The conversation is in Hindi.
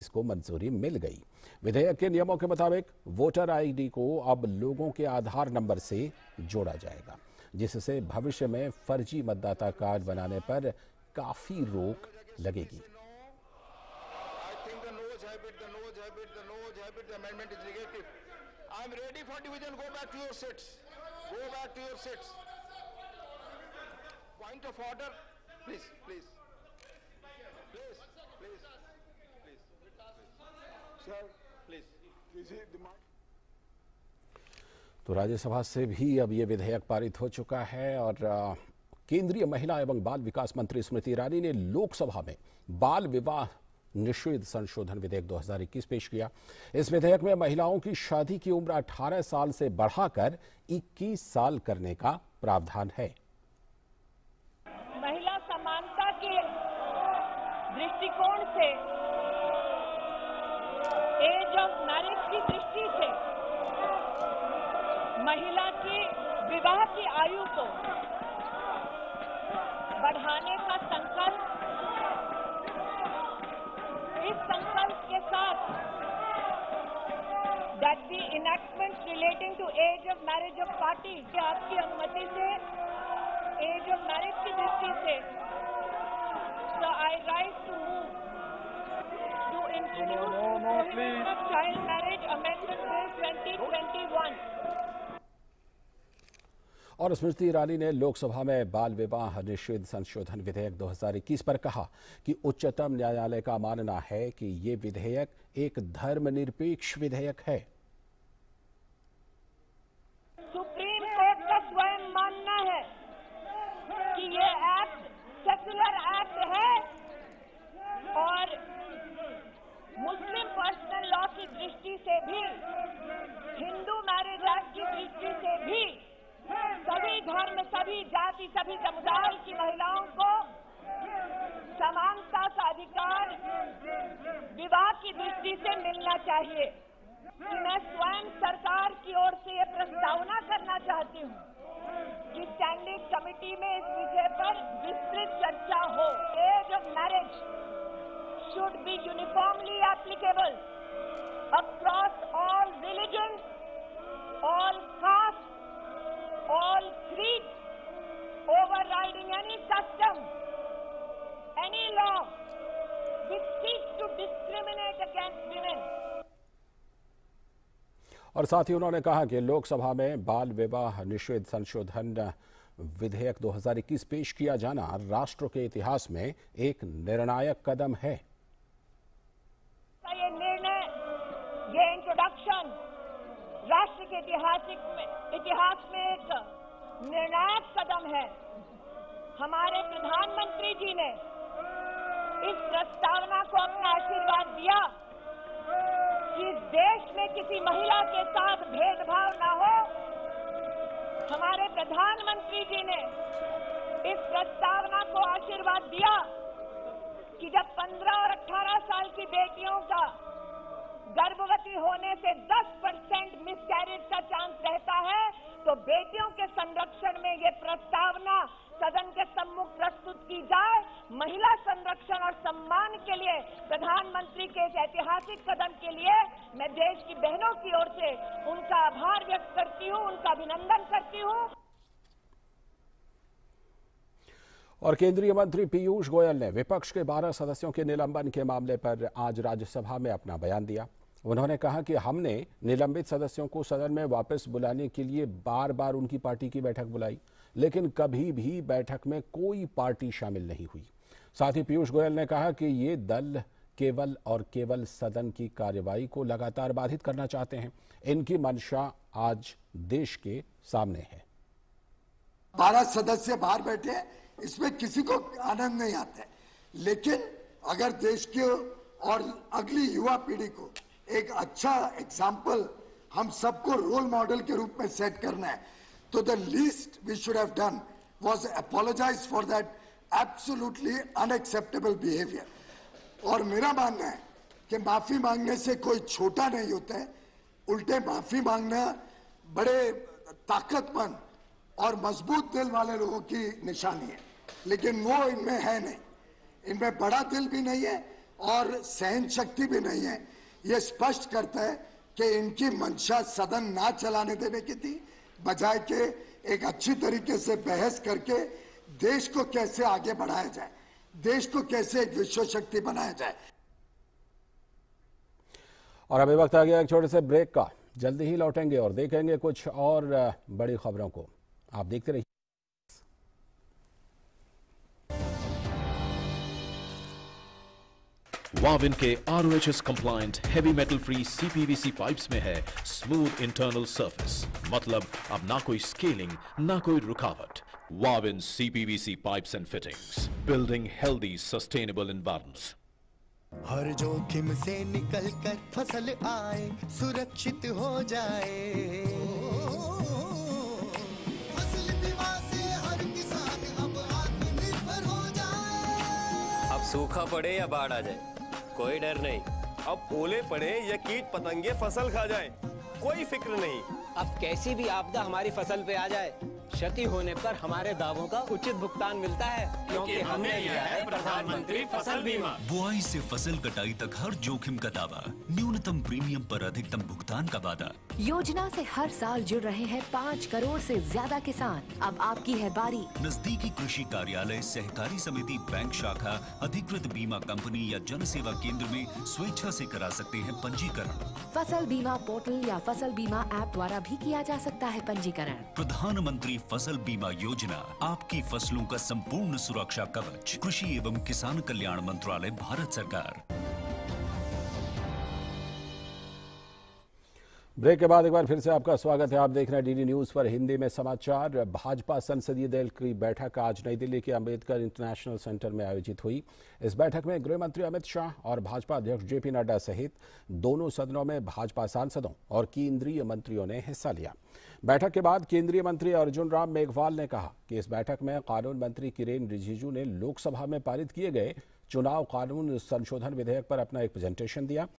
इसको मंजूरी मिल गई। विधेयक के नियमों के मुताबिक वोटर आईडी को अब लोगों के आधार नंबर से जोड़ा जाएगा, जिससे भविष्य में फर्जी मतदाता कार्ड बनाने पर काफी रोक लगेगी। Point of order, please, please. Sir, please. तो राज्यसभा से भी अब ये विधेयक पारित हो चुका है और केंद्रीय महिला एवं बाल विकास मंत्री स्मृति ईरानी ने लोकसभा में बाल विवाह निषेध संशोधन विधेयक 2021 पेश किया। इस विधेयक में महिलाओं की शादी की उम्र 18 साल से बढ़ाकर 21 साल करने का प्रावधान है। महिला समानता के दृष्टिकोण से, एज ऑफ मैरिज की दृष्टि से महिला की विवाह की आयु को बढ़ाने का संकल्प, इस संकल्प के साथ that the enactments relating to age of marriage of party के आपकी अनुमति से एज ऑफ मैरिज की दृष्टि से, so I rise to move to introduce Child Marriage Amendment Bill 2021। और स्मृति ईरानी ने लोकसभा में बाल विवाह निषेध संशोधन विधेयक 2021 पर कहा कि उच्चतम न्यायालय का मानना है कि ये विधेयक एक धर्मनिरपेक्ष विधेयक है। सुप्रीम कोर्ट का स्वयं मानना है कि ये एक्ट सेक्युलर एक्ट है और मुस्लिम पर्सनल लॉ की दृष्टि से भी, हिंदू मैरिज एक्ट की दृष्टि से भी सभी धर्म, सभी जाति, सभी समुदाय की महिलाओं को समानता का अधिकार विवाह की दृष्टि से मिलना चाहिए। मैं स्वयं सरकार की ओर से ये प्रस्तावना करना चाहती हूँ कि स्टैंडिंग कमेटी में इस विषय पर विस्तृत चर्चा हो। Age of marriage should be uniformly applicable across all religions, all castes, all creeds, overriding any custom, any law which seeks to discriminate against women। और साथ ही उन्होंने कहा कि लोकसभा में बाल विवाह निषेध संशोधन विधेयक 2021 पेश किया जाना राष्ट्र के इतिहास में एक निर्णायक कदम है। ये निर्णय, ये इंट्रोडक्शन राष्ट्र के इतिहास में एक निर्णायक कदम है। हमारे प्रधानमंत्री जी ने इस प्रस्तावना को अपना आशीर्वाद दिया कि इस देश में किसी महिला के साथ भेदभाव न हो। हमारे प्रधानमंत्री जी ने इस प्रस्तावना को आशीर्वाद दिया कि जब 15 और 18 साल की बेटियों का गर्भवती होने से 10% मिसकैरेज का चांस रहता है, तो बेटियों के संरक्षण में ये प्रस्तावना सदन के सम्मुख प्रस्तुत की जाए। महिला संरक्षण और सम्मान के लिए प्रधानमंत्री के इस ऐतिहासिक कदम के लिए मैं देश की बहनों की ओर से उनका आभार व्यक्त करती हूँ, उनका अभिनंदन करती हूँ। और केंद्रीय मंत्री पीयूष गोयल ने विपक्ष के 12 सदस्यों के निलंबन के मामले पर आज राज्यसभा में अपना बयान दिया। उन्होंने कहा कि हमने निलंबित सदस्यों को सदन में वापस बुलाने के लिए बार बार उनकी पार्टी की बैठक बुलाई, लेकिन कभी भी बैठक में कोई पार्टी शामिल नहीं हुई। साथ ही पीयूष गोयल ने कहा कि ये दल केवल और केवल सदन की कार्यवाही को लगातार बाधित करना चाहते हैं। इनकी मंशा आज देश के सामने है। 12 सदस्य बाहर बैठे, इसमें किसी को आनंद नहीं आता है, लेकिन अगर देश के और अगली युवा पीढ़ी को एक अच्छा एग्जाम्पल हम सबको रोल मॉडल के रूप में सेट करना है, तो the least we should have done was apologise for that absolutely unacceptable behaviour. और मेरा मानना है कि माफी मांगने से कोई छोटा नहीं होता है, उल्टे माफी मांगना बड़े ताकतमंद और मजबूत दिल वाले लोगों की निशानी है, लेकिन वो इनमें है नहीं। इनमें बड़ा दिल भी नहीं है और सहन शक्ति भी नहीं है। ये स्पष्ट करता है कि इनकी मंशा सदन ना चलाने देने की थी, बजाय के एक अच्छी तरीके से बहस करके देश को कैसे आगे बढ़ाया जाए, देश को कैसे एक विश्व शक्ति बनाया जाए। और अभी वक्त आ गया एक छोटे से ब्रेक का। जल्दी ही लौटेंगे और देखेंगे कुछ और बड़ी खबरों को। आप देखते रहिए। वाविन के RoHS compliant heavy metal free CPVC pipes में है स्मूथ इंटरनल सरफेस, मतलब अब ना कोई स्केलिंग ना कोई रुकावट। Wavin CPVC pipes and fittings, building healthy sustainable environments. हर जोखिम से निकल कर फसल आए, सुरक्षित हो जाए। फसल बीमा से हर किसान अब आत्मनिर्भर हो जाए। अब सूखा पड़े या बाढ़ आ जाए, कोई डर नहीं। अब ओले पड़े या कीट पतंगे फसल खा जाए, कोई फिक्र नहीं। अब कैसी भी आपदा हमारी फसल पे आ जाए, क्षति होने पर हमारे दावों का उचित भुगतान मिलता है, क्योंकि हमने लिया है प्रधानमंत्री फसल बीमा। बुआई से फसल कटाई तक हर जोखिम का दावा, न्यूनतम प्रीमियम पर अधिकतम भुगतान का वादा। योजना से हर साल जुड़ रहे हैं 5 करोड़ से ज्यादा किसान। अब आपकी है बारी। नजदीकी कृषि कार्यालय, सहकारी समिति, बैंक शाखा, अधिकृत बीमा कंपनी या जन सेवा केंद्र में स्वेच्छा से करा सकते हैं पंजीकरण। फसल बीमा पोर्टल या फसल बीमा ऐप द्वारा भी किया जा सकता है पंजीकरण। प्रधानमंत्री फसल बीमा योजना, आपकी फसलों का संपूर्ण सुरक्षा कवच। कृषि एवं किसान कल्याण मंत्रालय, भारत सरकार। ब्रेक के बाद एक बार फिर से आपका स्वागत है। आप देख रहे हैं डीडी न्यूज पर हिंदी में समाचार। भाजपा संसदीय दल की बैठक आज नई दिल्ली के अंबेडकर इंटरनेशनल सेंटर में आयोजित हुई। इस बैठक में गृह मंत्री अमित शाह और भाजपा अध्यक्ष जेपी नड्डा सहित दोनों सदनों में भाजपा सांसदों और केंद्रीय मंत्रियों ने हिस्सा लिया। बैठक के बाद केंद्रीय मंत्री अर्जुन राम मेघवाल ने कहा कि इस बैठक में कानून मंत्री किरेन रिजिजू ने लोकसभा में पारित किए गए चुनाव कानून संशोधन विधेयक पर अपना एक प्रेजेंटेशन दिया।